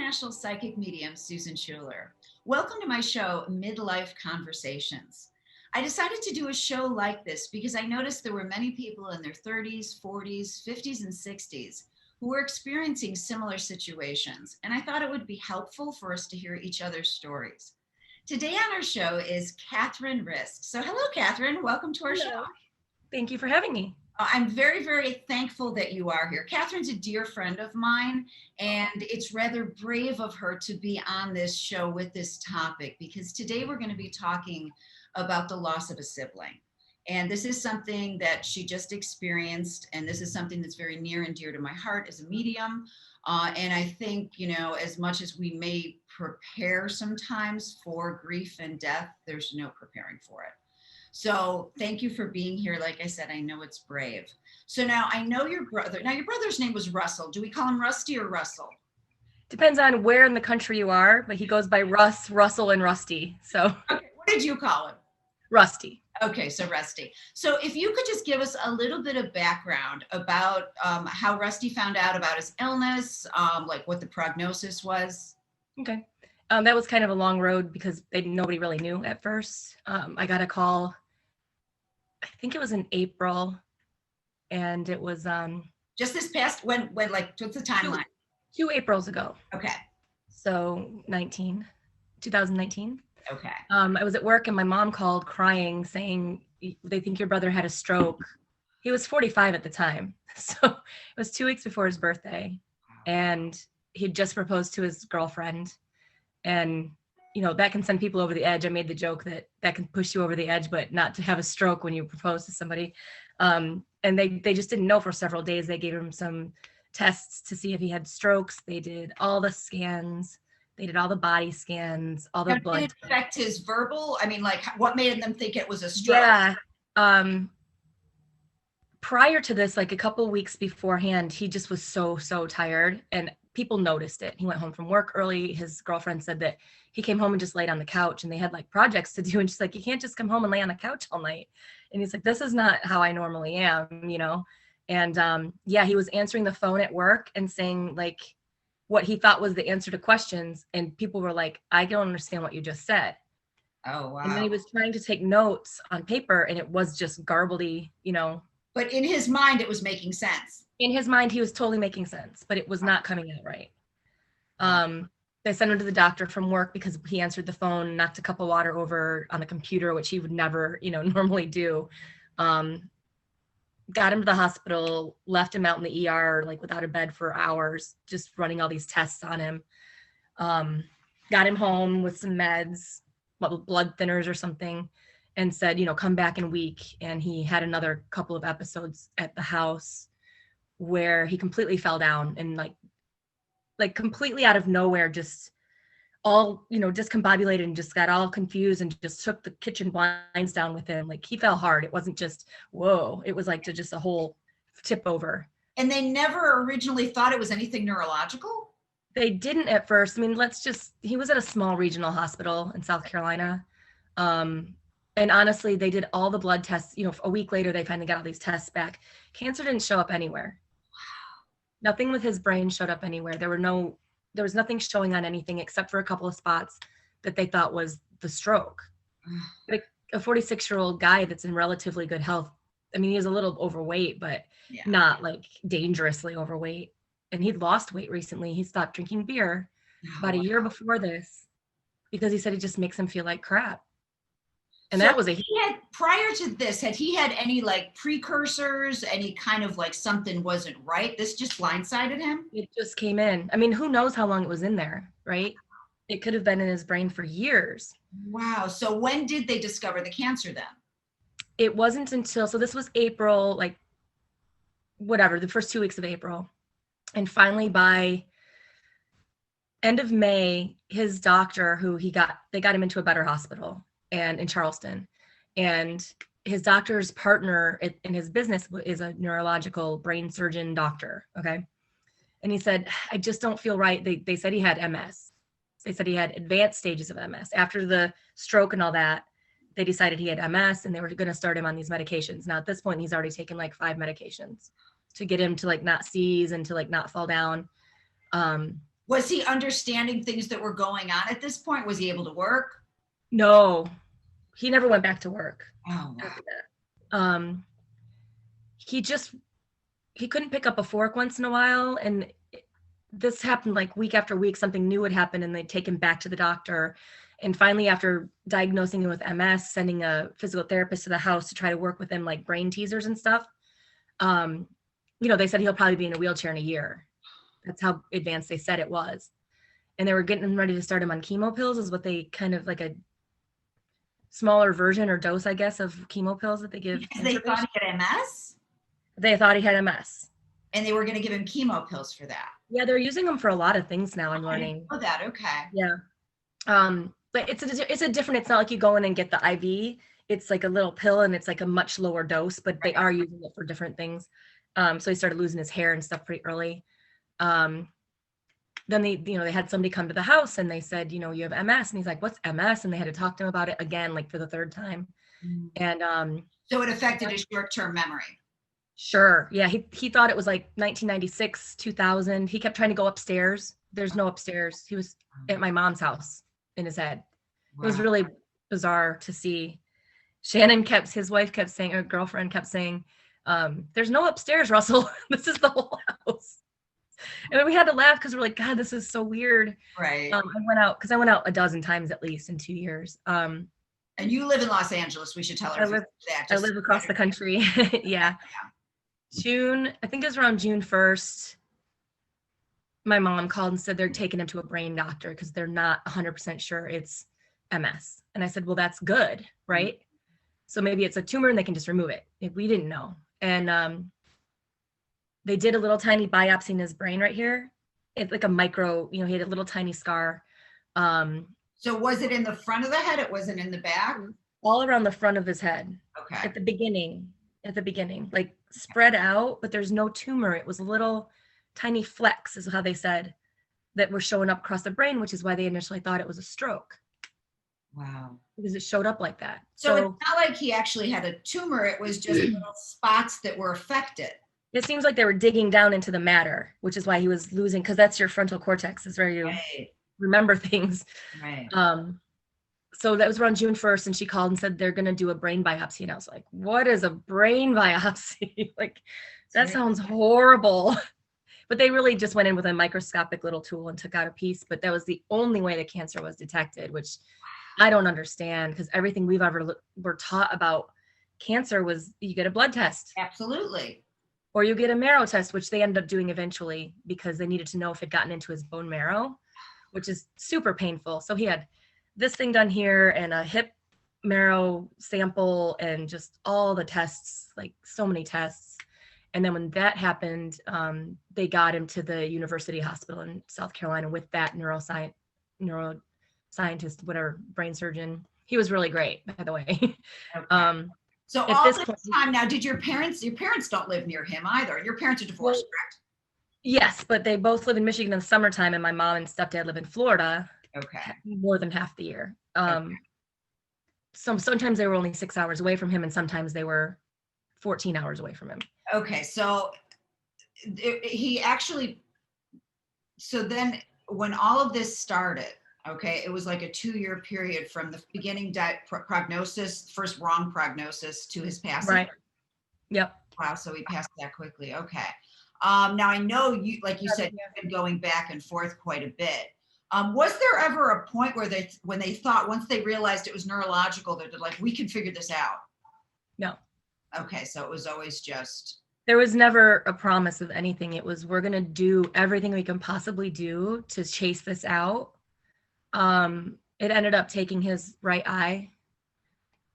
international psychic medium, Susan Schueler. Welcome to my show, Midlife Conversations. I decided to do a show like this because I noticed there were many people in their 30s, 40s, 50s, and 60s who were experiencing similar situations, and I thought it would be helpful for us to hear each other's stories. Today on our show is Catherine Rist. So hello, Catherine. Welcome to our show. Hello. Thank you for having me. I'm very, very thankful that you are here. Catherine's a dear friend of mine, and it's rather brave of her to be on this show with this topic because today we're going to be talking about the loss of a sibling. And this is something that she just experienced, and this is something that's very near and dear to my heart as a medium. And I think, as much as we may prepare sometimes for grief and death, there's no preparing for it. So thank you for being here. Like I said, I know it's brave. So now I know your brother. Now your brother's name was Russell. Do we call him Rusty or Russell? Depends on where in the country you are, but he goes by Russ, Russell, and Rusty. So Okay, what did you call him? Rusty. Okay, so Rusty. So if you could just give us a little bit of background about how Rusty found out about his illness, like what the prognosis was. Okay. That was kind of a long road because nobody really knew at first. I got a call, I think it was in April, and it was Just this past, when like, what's the timeline? 2 Aprils ago. Okay. So 2019. Okay. I was at work and my mom called crying saying, they think your brother had a stroke. He was 45 at the time. So it was 2 weeks before his birthday. And he'd just proposed to his girlfriend. And, that can send people over the edge. I made the joke that can push you over the edge, but not to have a stroke when you propose to somebody. And they just didn't know for several days. They gave him some tests to see if he had strokes. They did all the scans. They did all the body scans, all the blood. Did it affect his verbal? I mean, like, what made them think it was a stroke? Yeah. Prior to this, like a couple of weeks beforehand, he just was so tired, and people noticed it. He went home from work early. His girlfriend said that he came home and just laid on the couch, and they had like projects to do. And she's like, you can't just come home and lay on the couch all night. And he's like, this is not how I normally am, And he was answering the phone at work and saying like what he thought was the answer to questions. And people were like, I don't understand what you just said. Oh, wow. And then he was trying to take notes on paper, and it was just garbledy, But in his mind, it was making sense. In his mind, he was totally making sense, but it was not coming out right. They sent him to the doctor from work because he answered the phone, knocked a cup of water over on the computer, which he would never, normally do. Got him to the hospital, left him out in the ER, like without a bed for hours, just running all these tests on him. Got him home with some meds, blood thinners or something, and said, come back in a week. And he had another couple of episodes at the house where he completely fell down and like completely out of nowhere, just all, discombobulated and just got all confused and just took the kitchen blinds down with him. Like he fell hard. It wasn't just, whoa, it was like just a whole tip over. And they never originally thought it was anything neurological? They didn't at first. I mean, he was at a small regional hospital in South Carolina. And honestly, they did all the blood tests, a week later, they finally got all these tests back. Cancer didn't show up anywhere. Wow. Nothing with his brain showed up anywhere. There was nothing showing on anything except for a couple of spots that they thought was the stroke. Like a 46-year-old guy that's in relatively good health. I mean, he was a little overweight, but not like dangerously overweight. And he'd lost weight recently. He stopped drinking beer about a year before this because he said it just makes him feel like crap. And so that was prior to this, had he had any like precursors, any kind of like something wasn't right? This just blindsided him? It just came in. I mean, who knows how long it was in there, right? It could have been in his brain for years. Wow. So when did they discover the cancer then? It wasn't until, so this was April, like whatever, the first 2 weeks of April. And finally by end of May, his doctor, they got him into a better hospital and in Charleston. And his doctor's partner in his business is a neurological brain surgeon doctor. Okay. And he said, I just don't feel right. They said he had MS. They said he had advanced stages of MS. After the stroke and all that, they decided he had MS and they were going to start him on these medications. Now at this point, he's already taken like 5 medications to get him to like not seize and to like not fall down. Was he understanding things that were going on at this point? Was he able to work? No, he never went back to work Oh, wow. after that. He just, he couldn't pick up a fork once in a while. And this happened like week after week, something new would happen and they'd take him back to the doctor. And finally, after diagnosing him with MS, sending a physical therapist to the house to try to work with him, like brain teasers and stuff, they said he'll probably be in a wheelchair in a year. That's how advanced they said it was. And they were getting him ready to start him on chemo pills, is what they kind of like a smaller version or dose, I guess, of chemo pills that they give. Because they thought he had MS? They thought he had MS. And they were going to give him chemo pills for that. Yeah, they're using them for a lot of things now. I'm learning. Oh, that okay. Yeah. But it's a different. It's not like you go in and get the IV. It's like a little pill, and it's like a much lower dose. But they are using it for different things. So he started losing his hair and stuff pretty early. Then they had somebody come to the house and they said, you have MS, and he's like, what's MS? And they had to talk to him about it again, like for the third time. And so it affected his short-term memory. Sure. Yeah. He thought it was like 1996, 2000. He kept trying to go upstairs. There's no upstairs. He was at my mom's house in his head. Wow. It was really bizarre to see. His wife kept saying, her girlfriend kept saying, there's no upstairs, Russell. This is the whole house. And then we had to laugh because we're like, God, this is so weird. Right. I went out a dozen times at least in 2 years. And you live in Los Angeles. We should tell her I live across the country. Yeah. I think it was around June 1st. My mom called and said they're taking him to a brain doctor because they're not 100% sure it's MS. And I said, well, that's good, right? So maybe it's a tumor and they can just remove it. We didn't know. And they did a little tiny biopsy in his brain right here. It's like a micro, he had a little tiny scar. So was it in the front of the head? It wasn't in the back? All around the front of his head. Okay. At the beginning, like spread out, but there's no tumor. It was little tiny flecks, is how they said, that were showing up across the brain, which is why they initially thought it was a stroke. Wow. Because it showed up like that. So it's not like he actually had a tumor. It was just little spots that were affected. It seems like they were digging down into the matter, which is why he was losing, because that's your frontal cortex, is where you remember things. Right. So that was around June 1st, and she called and said they're going to do a brain biopsy. And I was like, what is a brain biopsy? Like, that sounds horrible. But they really just went in with a microscopic little tool and took out a piece. But that was the only way the cancer was detected, which I don't understand, because everything we've ever were taught about cancer was you get a blood test. Absolutely. Or you get a marrow test, which they ended up doing eventually because they needed to know if it gotten into his bone marrow, which is super painful. So he had this thing done here and a hip marrow sample and just all the tests, like so many tests. And then when that happened, they got him to the University Hospital in South Carolina with that neuroscientist, whatever, brain surgeon. He was really great, by the way. Okay. So all this time now, did your parents don't live near him either? Your parents are divorced, correct? Yes, but they both live in Michigan in the summertime, and my mom and stepdad live in Florida. Okay. More than half the year. Sometimes they were only 6 hours away from him, and sometimes they were 14 hours away from him. Okay, so so then when all of this started, okay, it was like a 2-year period from the beginning prognosis, first wrong prognosis, to his passing. Right. Yep. Wow, so he passed that quickly. Okay. Now I know you, like you said, you've been going back and forth quite a bit. Was there ever a point where when they thought, once they realized it was neurological, they're like, we can figure this out? No. Okay, so it was always just. There was never a promise of anything. It was, we're going to do everything we can possibly do to chase this out. It ended up taking his right eye,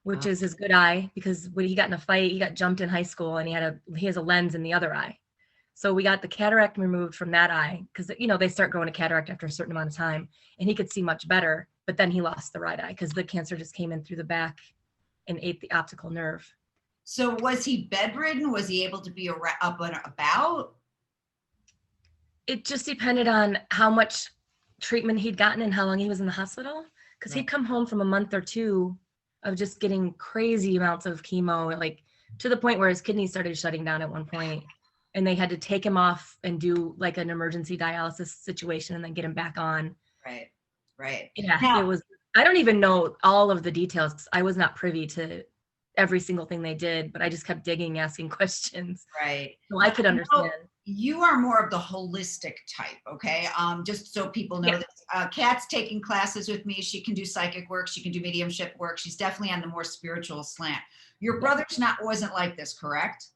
which is his good eye, because when he got in a fight, he got jumped in high school and he has a lens in the other eye. So we got the cataract removed from that eye because, they start growing a cataract after a certain amount of time, and he could see much better, but then he lost the right eye because the cancer just came in through the back and ate the optical nerve. So was he bedridden? Was he able to be up and about? It just depended on how much treatment he'd gotten and how long he was in the hospital, because he'd come home from a month or two of just getting crazy amounts of chemo, like to the point where his kidneys started shutting down at one point. and they had to take him off and do like an emergency dialysis situation and then get him back on. Right. Right. Yeah, Now, it was, I don't even know all of the details. I was not privy to every single thing they did, but I just kept digging, asking questions. right. So I could understand. You are more of the holistic type, okay? Just so people know, Yeah. that Kat's taking classes with me. She can do psychic work. She can do mediumship work. She's definitely on the more spiritual slant. Your brother's wasn't like this, correct?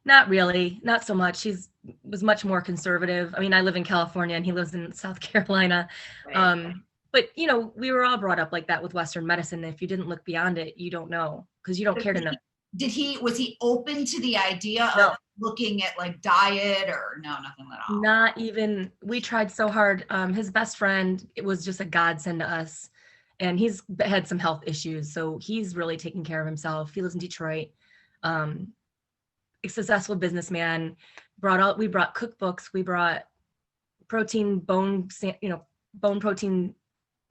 Not really, not so much. Was much more conservative. I mean, I live in California and he lives in South Carolina. Right. But we were all brought up like that with Western medicine. If you didn't look beyond it, you don't know, because you don't care to know. Was he open to the idea No. of looking at like diet, or no, nothing at all? Not even. We tried so hard. His best friend, it was just a godsend to us, and he's had some health issues, so he's really taking care of himself. He lives in Detroit. A successful businessman. We brought cookbooks. We brought protein bone protein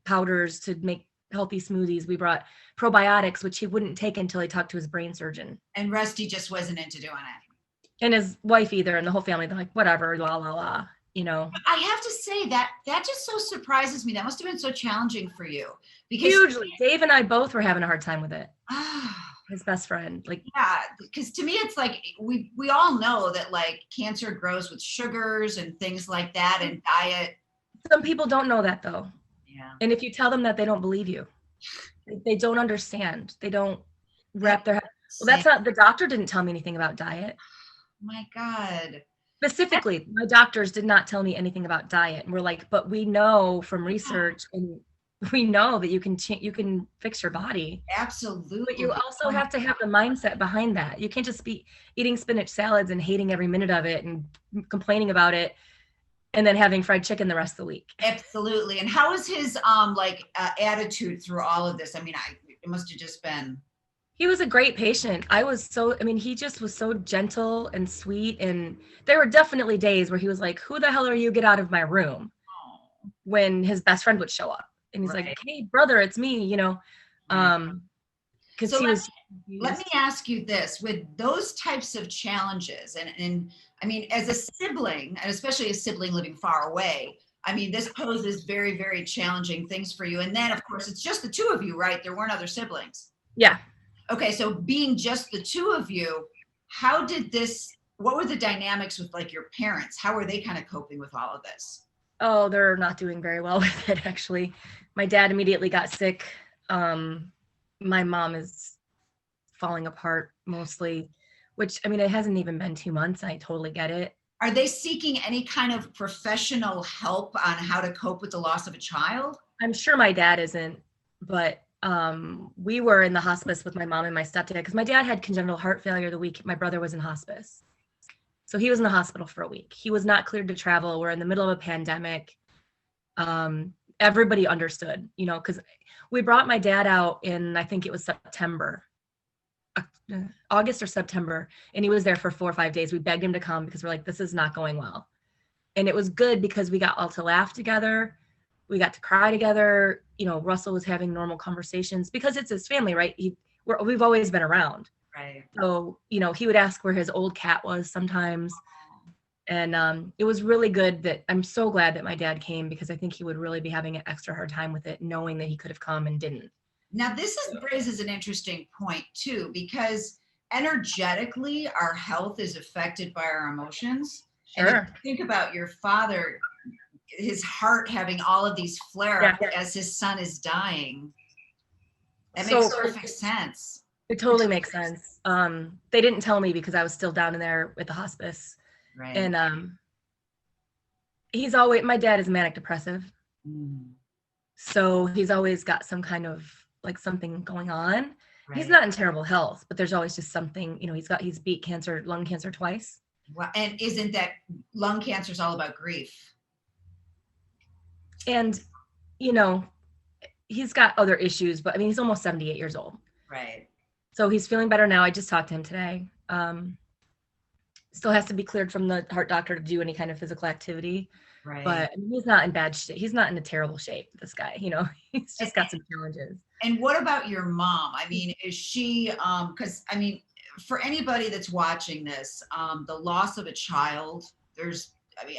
powders to make healthy smoothies. We brought probiotics, which he wouldn't take until he talked to his brain surgeon. And Rusty just wasn't into doing it. And his wife either, and the whole family, they're like, whatever, la la la, I have to say that just so surprises me. That must have been so challenging for you. Because hugely. Dave and I both were having a hard time with it. His best friend, yeah, because to me it's like we all know that like cancer grows with sugars and things like that, and diet. Some people don't know that though. Yeah. And if you tell them that, they don't believe you. They don't understand. They don't wrap their head. Well, that's not, the doctor didn't tell me anything about diet. My God. Specifically, my doctors did not tell me anything about diet. And we're like, but we know from research, and we know that you can fix your body. Absolutely. But you also have to have the mindset behind that. You can't just be eating spinach salads and hating every minute of it and complaining about it, and then having fried chicken the rest of the week. Absolutely. And how was his attitude through all of this? I mean, it must have just been. He was a great patient. He just was so gentle and sweet. And there were definitely days where he was like, who the hell are you? Get out of my room. Oh. When his best friend would show up. And he's like, hey, brother, it's me, because so he was. Let me ask you this: with those types of challenges, and I mean, as a sibling, and especially a sibling living far away, I mean, this poses very, very challenging things for you. And then, of course, it's just the two of you, right? There weren't other siblings. Yeah. Okay, so being just the two of you, what were the dynamics with like your parents? How were they kind of coping with all of this? Oh, they're not doing very well with it, actually. My dad immediately got sick. My mom is falling apart mostly, which, I mean, it hasn't even been 2 months. I totally get it. Are they seeking any kind of professional help on how to cope with the loss of a child? I'm sure my dad isn't, but we were in the hospice with my mom and my stepdad because my dad had congenital heart failure the week my brother was in hospice. So he was in the hospital for a week. He was not cleared to travel. We're in the middle of a pandemic. Everybody understood, because we brought my dad out in, I think it was September, August or September, and he was there for 4 or 5 days. We begged him to come because we're like, this is not going well. And it was good because we got all to laugh together. We got to cry together. Russell was having normal conversations because it's his family, right? We've always been around. Right. So, he would ask where his old cat was sometimes. And it was really good that I'm so glad that my dad came, because I think he would really be having an extra hard time with it, knowing that he could have come and didn't. Now, raises an interesting point too, because energetically, our health is affected by our emotions. Sure. And if you think about your father, his heart having all of these flare-ups as his son is dying. That makes perfect sense. It totally makes sense. They didn't tell me because I was still down in there with the hospice. Right. And my dad is manic depressive. So he's always got some kind of like something going on. Right. He's not in terrible health, but there's always just something, he's beat lung cancer twice. Well, and isn't that lung cancer is all about grief? And, he's got other issues, but I mean, he's almost 78 years old. Right. So he's feeling better now. I just talked to him today. Still has to be cleared from the heart doctor to do any kind of physical activity. Right. But I mean, he's not in bad shape. He's not in a terrible shape, this guy, he's just got some challenges. And what about your mom? I mean, is she, because I mean, for anybody that's watching this, the loss of a child,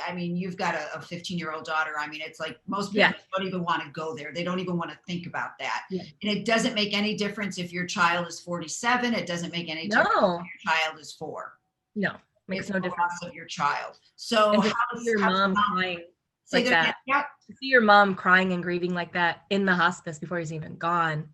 I mean, you've got a 15-year-old daughter. I mean, it's like most Yeah. parents don't even want to go there. They don't even want to think about that. Yeah. And it doesn't make any difference if your child is 47. It doesn't make any difference No. if your child is 4. No, makes It's no the difference. loss of your child. So And to see your mom crying like that, yeah. to see your mom crying and grieving like that in the hospice before he's even gone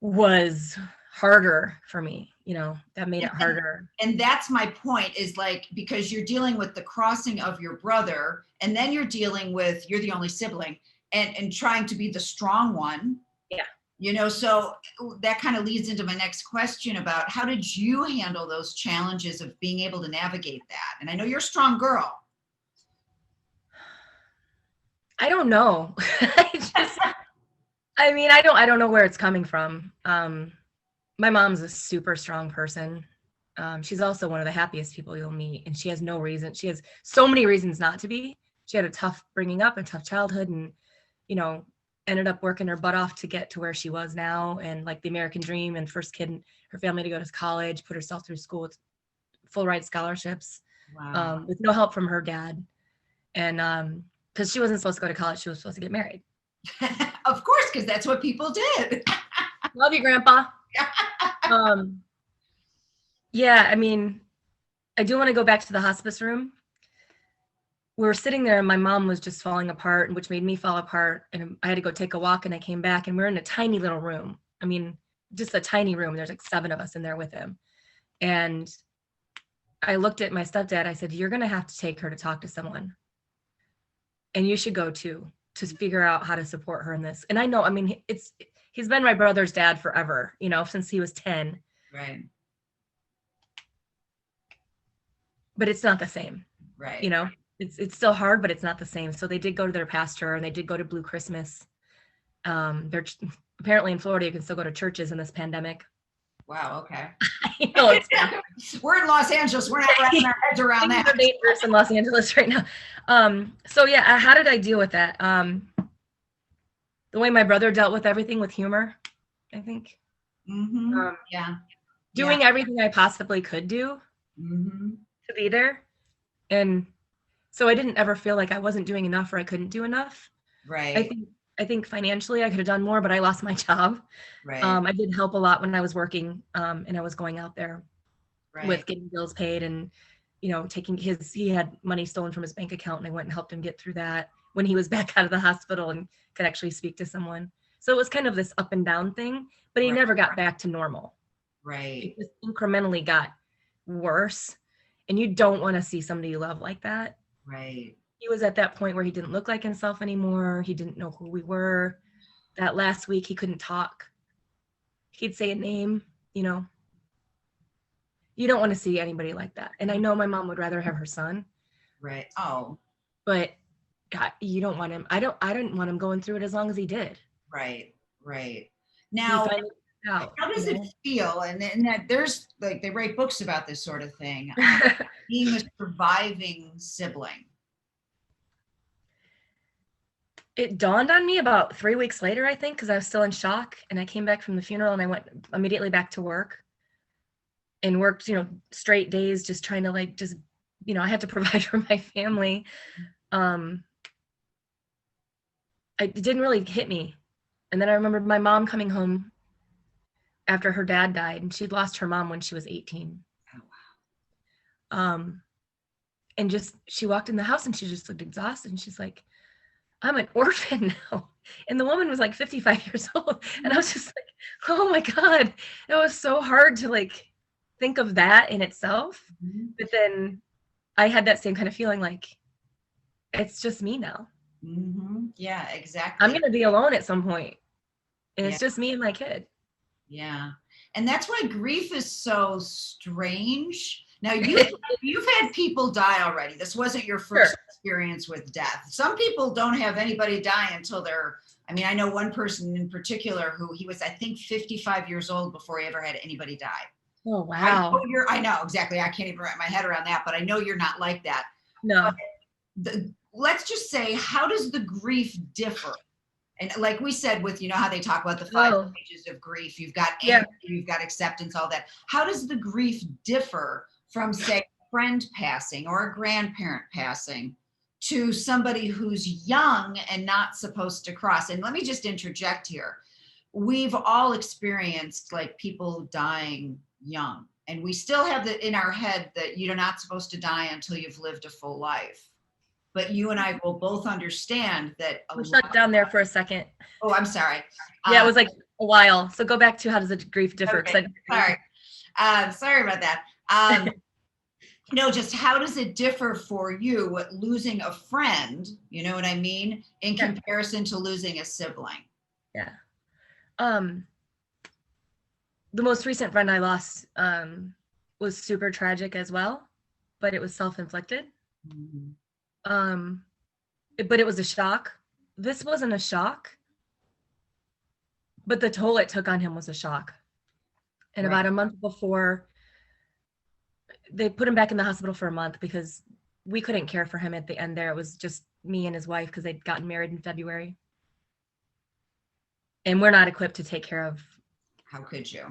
was harder for me. You know, that made it harder. And that's my point, is like, because you're dealing with the crossing of your brother, and then you're dealing with, you're the only sibling, and trying to be the strong one. Yeah. You know, so that kind of leads into my next question about how did you handle those challenges of being able to navigate that? And I know you're a strong girl. I don't know. I mean, I don't know where it's coming from. My mom's a super strong person. She's also one of the happiest people you'll meet, and she has no reason. She has so many reasons not to be. She had a tough bringing up, a tough childhood, and, you know, ended up working her butt off to get to where she was now, and like the American dream, and first kid in her family to go to college, put herself through school with full ride scholarships. Wow. With no help from her dad. And because she wasn't supposed to go to college, she was supposed to get married. Of course, because that's what people did. Love you, Grandpa. Yeah, I mean, I do want to go back to the hospice room. We were sitting there and my mom was just falling apart, which made me fall apart. And I had to go take a walk, and I came back and we're in a tiny little room. I mean, just a tiny room. There's like 7 of us in there with him. And I looked at my stepdad. I said, you're going to have to take her to talk to someone. And you should go too, to figure out how to support her in this. And I know, I mean, he's been my brother's dad forever, you know, since he was 10. Right. But it's not the same. Right. You know, it's still hard, but it's not the same. So they did go to their pastor, and they did go to Blue Christmas. They're apparently in Florida, you can still go to churches in this pandemic. Wow. Okay. I know it's we're in Los Angeles. We're not wrapping our heads around that. We're dangerous in Los Angeles right now. So yeah, how did I deal with that? The way my brother dealt with everything, with humor, I think. Yeah. Doing everything I possibly could do to be there. And so I didn't ever feel like I wasn't doing enough or I couldn't do enough. Right. I think financially I could have done more, but I lost my job. Right. I did help a lot when I was working, and I was going out there with getting bills paid, and, you know, he had money stolen from his bank account, and I went and helped him get through that when he was back out of the hospital and could actually speak to someone. So it was kind of this up and down thing, but he never got back to normal. Right. It just incrementally got worse, and you don't want to see somebody you love like that. Right. He was at that point where he didn't look like himself anymore. He didn't know who we were. That last week, he couldn't talk. He'd say a name, you know. You don't want to see anybody like that. And I know my mom would rather have her son. Right. Oh. But God, you don't want him. I didn't want him going through it as long as he did. Right. Right. Now, how does it feel? And that there's like, they write books about this sort of thing. Being a surviving sibling. It dawned on me about 3 weeks later, I think, because I was still in shock. And I came back from the funeral and I went immediately back to work and worked, you know, straight days, just trying to like, just, you know, I had to provide for my family. It didn't really hit me. And then I remembered my mom coming home after her dad died, and she'd lost her mom when she was 18. Oh, wow. And just, she walked in the house and she just looked exhausted, and she's like, I'm an orphan now. And the woman was like 55 years old. And I was just like, oh my God, it was so hard to like think of that in itself. But then I had that same kind of feeling like, it's just me now. Yeah, exactly. I'm going to be alone at some point. And it's just me and my kid. Yeah. And that's why grief is so strange. Now, you've had people die already. This wasn't your first experience with death. Some people don't have anybody die until they're, I mean, I know one person in particular who he was, I think, 55 years old before he ever had anybody die. Oh, wow. I know, exactly. I can't even wrap my head around that, but I know you're not like that. No. Let's just say, how does the grief differ And like we said, with, you know, how they talk about the 5 Oh, stages of grief, you've got yeah. anger, you've got acceptance, all that. How does the grief differ from, say, a friend passing or a grandparent passing to somebody who's young and not supposed to cross? And let me just interject here. We've all experienced like people dying young, and we still have that in our head that you're not supposed to die until you've lived a full life. But you and I will both understand that a We're lot. shut down there for a second. Oh, I'm sorry. Yeah, it was like a while. So go back to how does the grief differ? Okay, sorry. Sorry about that. You know, just how does it differ for you losing a friend, you know what I mean, in Yeah. comparison to losing a sibling? Yeah. The most recent friend I lost was super tragic as well, but it was self-inflicted. But it was a shock. This wasn't a shock, but the toll it took on him was a shock. And about a month before, they put him back in the hospital for a month because we couldn't care for him at the end there. It was just me and his wife because they'd gotten married in February. And we're not equipped to take care of. How could you?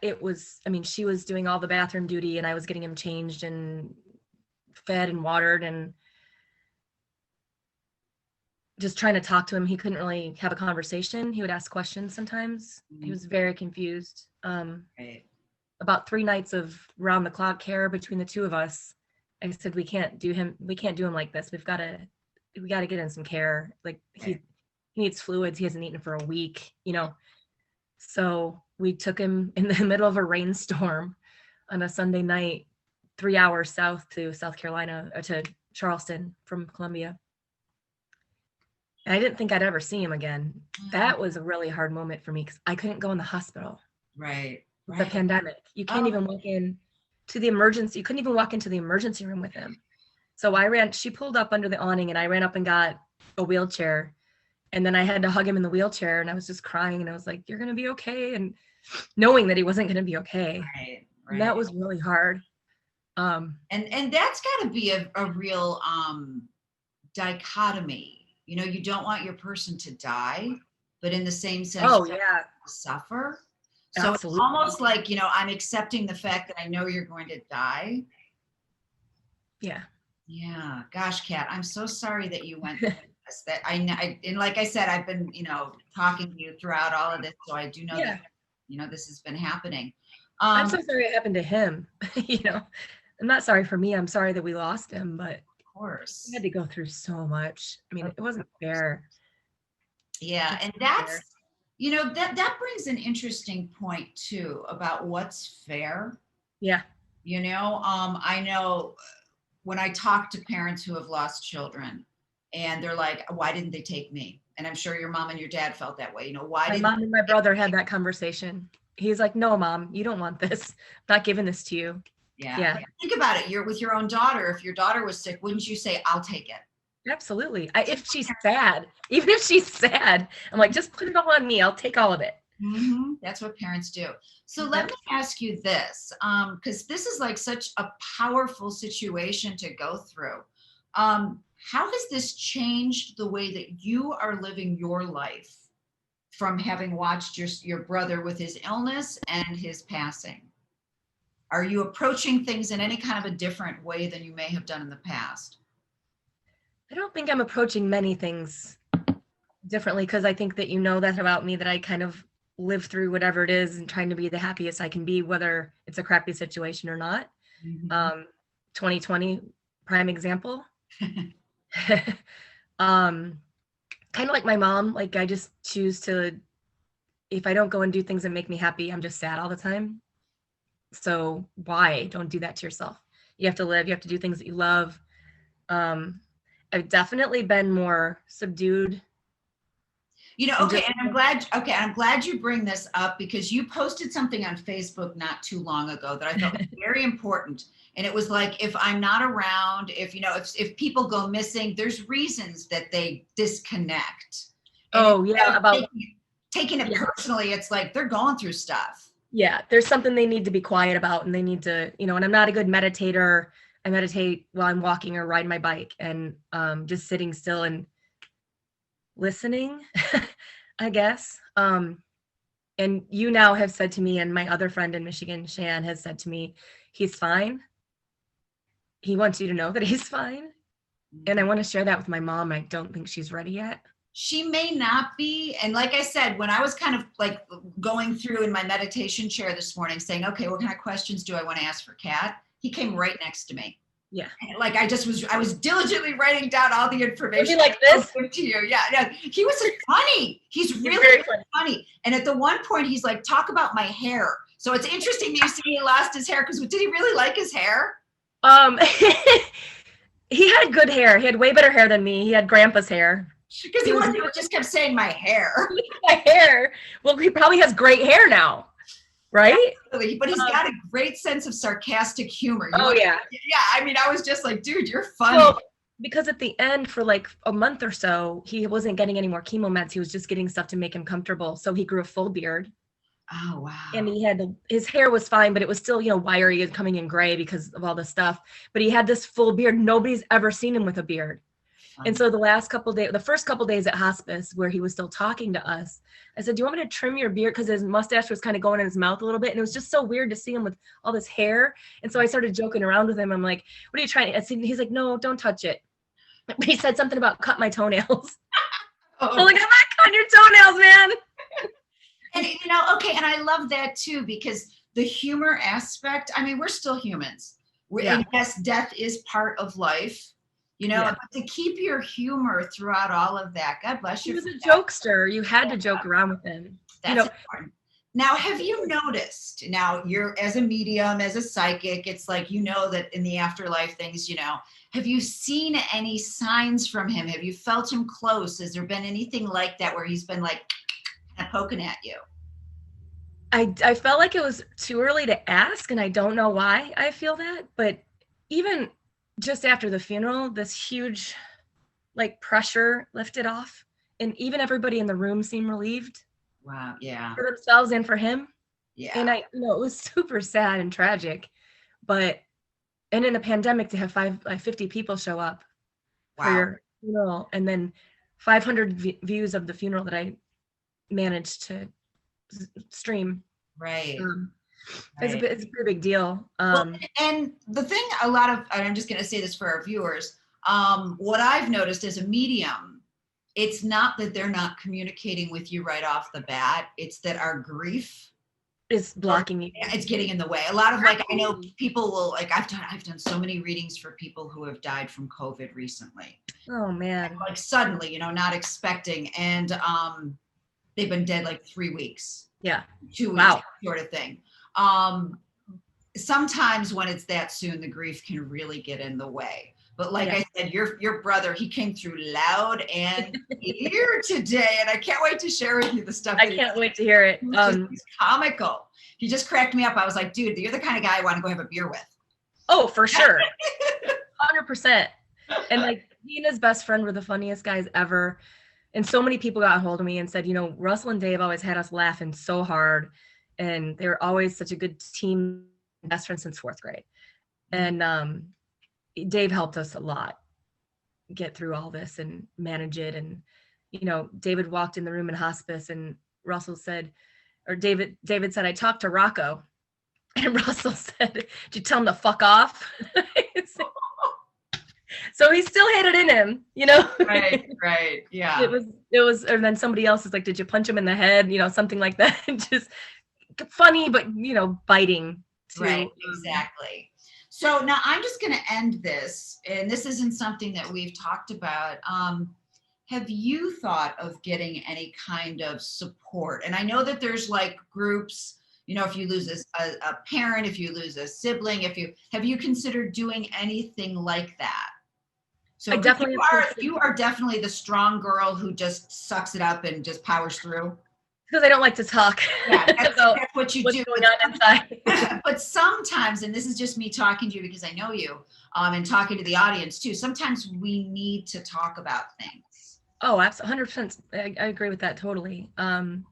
It was, I mean, she was doing all the bathroom duty and I was getting him changed and fed and watered and just trying to talk to him. He couldn't really have a conversation. He would ask questions sometimes. He was very confused. About 3 nights of round the clock care between the two of us. I said, we can't do him like this. We got to get in some care. Like he needs fluids. He hasn't eaten for a week, you know? So we took him in the middle of a rainstorm on a Sunday night, 3 hours south to South Carolina, to Charleston from Columbia. And I didn't think I'd ever see him again. That was a really hard moment for me because I couldn't go in the hospital. Right. The pandemic. You can't even walk in to the emergency. You couldn't even walk into the emergency room with him. So she pulled up under the awning and I ran up and got a wheelchair. And then I had to hug him in the wheelchair and I was just crying and I was like, you're going to be okay. And knowing that he wasn't going to be okay. Right. And that was really hard. And that's got to be a real dichotomy. You know, you don't want your person to die, but in the same sense, suffer. So Absolutely. It's almost like, you know, I'm accepting the fact that I know you're going to die. Yeah. Yeah. Gosh, Kat, I'm so sorry that you went through this. That and like I said, I've been, you know, talking to you throughout all of this, so I do know that, you know, this has been happening. I'm so sorry it happened to him. You know, I'm not sorry for me. I'm sorry that we lost him, but of course, we had to go through so much. I mean, it wasn't fair. Yeah, and that's, you know, that brings an interesting point too about what's fair. Yeah. You know, I know when I talk to parents who have lost children and they're like, why didn't they take me? And I'm sure your mom and your dad felt that way. You know, why did my mom and my brother had that conversation? He's like, no, Mom, you don't want this. I'm not giving this to you. Yeah. Think about it. You're with your own daughter. If your daughter was sick, wouldn't you say, I'll take it? Absolutely. If she's sad, even if she's sad, I'm like, just put it all on me. I'll take all of it. Mm-hmm. That's what parents do. So let me ask you this, because this is like such a powerful situation to go through. How has this changed the way that you are living your life from having watched your brother with his illness and his passing? Are you approaching things in any kind of a different way than you may have done in the past? I don't think I'm approaching many things differently because I think that you know that about me, that I kind of live through whatever it is and trying to be the happiest I can be, whether it's a crappy situation or not. 2020, prime example. Kind of like my mom, like I just choose to, if I don't go and do things that make me happy, I'm just sad all the time. So why? Don't do that to yourself. You have to live, you have to do things that you love. I've definitely been more subdued. You know, okay, and I'm glad you bring this up because you posted something on Facebook not too long ago that I thought was very important. And it was like, if I'm not around, if, you know, if people go missing, there's reasons that they disconnect. And about taking it personally, it's like they're going through stuff. Yeah, there's something they need to be quiet about and they need to, you know, and I'm not a good meditator. I meditate while I'm walking or riding my bike and just sitting still and listening, I guess. And you now have said to me, and my other friend in Michigan, Shan, has said to me, he's fine. He wants you to know that he's fine. And I want to share that with my mom. I don't think she's ready yet. She may not be. And like I said, when I was kind of like going through in my meditation chair this morning saying, okay, what kind of questions do I want to ask for Kat? He came right next to me. Yeah. Like I was diligently writing down all the information. Like this? To you. Yeah. He was funny. He's really funny. And at the one point he's like, talk about my hair. So it's interesting you see he lost his hair because did he really like his hair? He had good hair. He had way better hair than me. He had grandpa's hair. Because he just kept saying my hair. My hair. Well, he probably has great hair now, right? Absolutely. But he's got a great sense of sarcastic humor. Yeah. Yeah. I mean, I was just like, dude, you're funny. Well, because at the end, for like a month or so, he wasn't getting any more chemo meds. He was just getting stuff to make him comfortable. So he grew a full beard. Oh, wow. And his hair was fine, but it was still, wiry and coming in gray because of all the stuff. But he had this full beard. Nobody's ever seen him with a beard. And so the first couple days at hospice where he was still talking to us, I said, do you want me to trim your beard? Because his mustache was kind of going in his mouth a little bit. And it was just so weird to see him with all this hair. And so I started joking around with him. I'm like, what are you trying? He's like, no, don't touch it. But he said something about cut my toenails. I'm like, I'm not cutting your toenails, man. And okay, and I love that too, because the humor aspect, I mean, we're still humans. And yes, death is part of life, but to keep your humor throughout all of that, God bless you. He was a jokester. You had to joke around with him. That's important. Now, have you noticed, now you're as a medium, as a psychic, it's like, that in the afterlife things, have you seen any signs from him? Have you felt him close? Has there been anything like that where he's been like, poking at you? I felt like it was too early to ask, and I don't know why I feel that, but even just after the funeral, this huge pressure lifted off, and even everybody in the room seemed relieved. Wow. Yeah. For themselves and for him. Yeah. And it was super sad and tragic, and in a pandemic to have 50 people show up for your funeral, and then 500 views of the funeral that I managed to stream. Right. It's a pretty big deal. And the thing, I'm just going to say this for our viewers. What I've noticed as a medium, it's not that they're not communicating with you right off the bat. It's that our grief is blocking you. It's getting in the way. A lot of I know people will I've done so many readings for people who have died from COVID recently. Oh man. Suddenly, not expecting. And they've been dead 3 weeks. Yeah. 2 weeks, sort of thing. Sometimes when it's that soon, the grief can really get in the way. But I said, your brother, he came through loud and clear today, and I can't wait to share with you the stuff. I can't wait to hear it. He's comical. He just cracked me up. I was like, dude, you're the kind of guy I want to go have a beer with. Oh, for sure. 100%. And he and his best friend were the funniest guys ever. And so many people got a hold of me and said, Russell and Dave always had us laughing so hard. And they were always such a good team, best friends since 4th grade. And Dave helped us a lot get through all this and manage it. And, David walked in the room in hospice, and Russell said, or David said, I talked to Rocco. And Russell said, did you tell him to fuck off? So he still had it in him, Right. Yeah. It was, and then somebody else is like, did you punch him in the head? Something like that. Just funny, but, biting too. Right. Exactly. So now I'm just going to end this, and this isn't something that we've talked about. Have you thought of getting any kind of support? And I know that there's groups, if you lose a parent, if you lose a sibling, have you considered doing anything like that? So you are definitely the strong girl who just sucks it up and just powers through. Because I don't like to talk. Yeah, that's what you do. Going on inside. But sometimes, and this is just me talking to you because I know you, and talking to the audience too, sometimes we need to talk about things. Oh, absolutely. 100%. I agree with that totally. I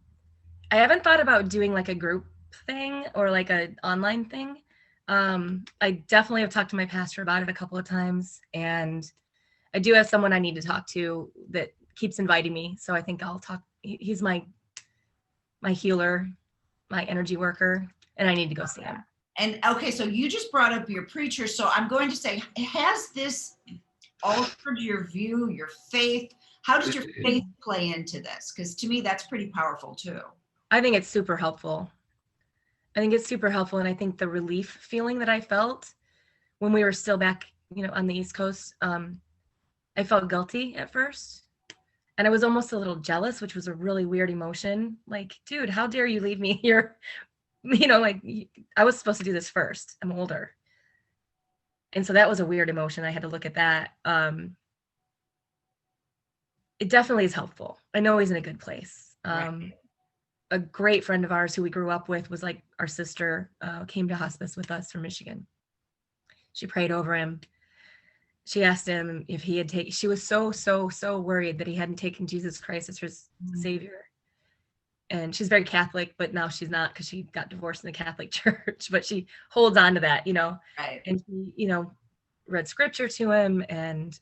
haven't thought about doing a group thing or an online thing. I definitely have talked to my pastor about it a couple of times, and I do have someone I need to talk to that keeps inviting me. So I think I'll talk. He's my healer, my energy worker, and I need to go see him. And okay, so you just brought up your preacher. So I'm going to say, has this altered your view, your faith? How does your faith play into this? Because to me, that's pretty powerful too. I think it's super helpful. And I think the relief feeling that I felt when we were still back, on the East Coast, I felt guilty at first. And I was almost a little jealous, which was a really weird emotion. Like, dude, how dare you leave me here? Like, I was supposed to do this first. I'm older. And so that was a weird emotion. I had to look at that. It definitely is helpful. I know he's in a good place. Right. A great friend of ours who we grew up with was like our sister, came to hospice with us from Michigan. She prayed over him. She asked him if he had taken, she was so worried that he hadn't taken Jesus Christ as his savior. And she's very Catholic, but now she's not because she got divorced in the Catholic Church, but she holds on to that, Right. And she, read scripture to him, and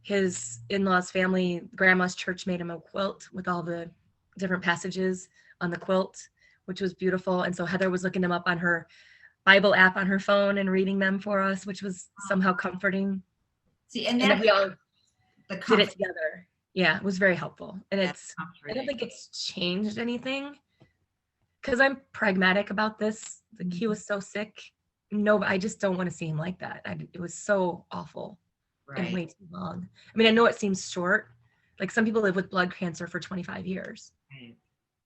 his in-laws family, grandma's church made him a quilt with all the different passages on the quilt, which was beautiful. And so Heather was looking them up on her Bible app on her phone and reading them for us, which was somehow comforting. See, and then we all did it together. Yeah, it was very helpful. And I don't think it's changed anything because I'm pragmatic about this. Like, he was so sick. No, I just don't want to see him like that. It was so awful and way too long. I mean, I know it seems short. Like, some people live with blood cancer for 25 years. Right.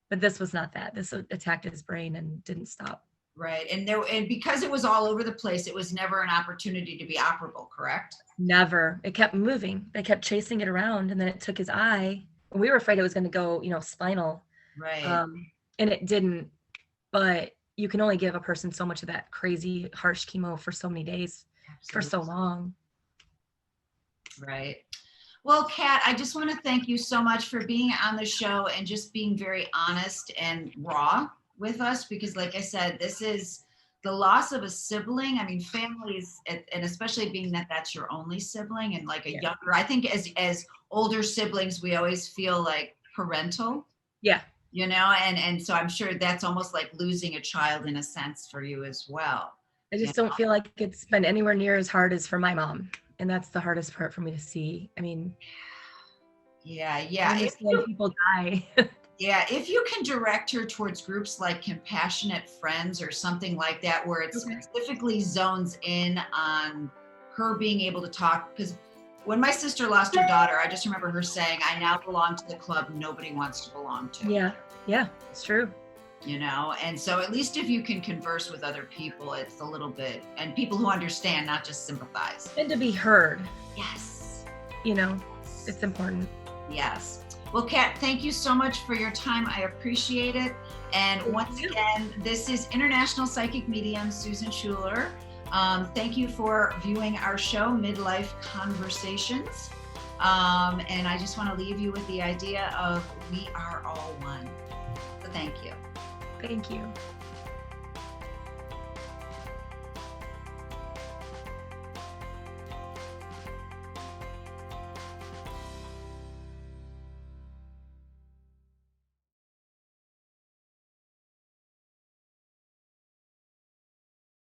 But this was not that. This attacked his brain and didn't stop. Right. And because it was all over the place, it was never an opportunity to be operable, correct? Never. It kept moving. They kept chasing it around, and then it took his eye. We were afraid it was going to go, spinal. Right. And it didn't. But you can only give a person so much of that crazy, harsh chemo for so many days, for so long. Right. Well, Kat, I just want to thank you so much for being on the show and just being very honest and raw with us, because like I said, this is the loss of a sibling. I mean, families, and especially being that that's your only sibling, and like a younger, I think as older siblings, we always feel like parental. Yeah. And so I'm sure that's almost like losing a child in a sense for you as well. I just don't feel like it's been anywhere near as hard as for my mom. And that's the hardest part for me to see. I mean, yeah. If people die. Yeah, if you can direct her towards groups like Compassionate Friends or something like that, where it specifically zones in on her being able to talk. Because when my sister lost her daughter, I just remember her saying, I now belong to the club nobody wants to belong to. Yeah, it's true. And so at least if you can converse with other people, it's a little bit, and people who understand, not just sympathize. And to be heard. Yes. It's important. Yes. Well, Kat, thank you so much for your time. I appreciate it. And once again, this is International Psychic Medium, Susan Schueler. Thank you for viewing our show, Midlife Conversations. And I just want to leave you with the idea of we are all one. So thank you. Thank you.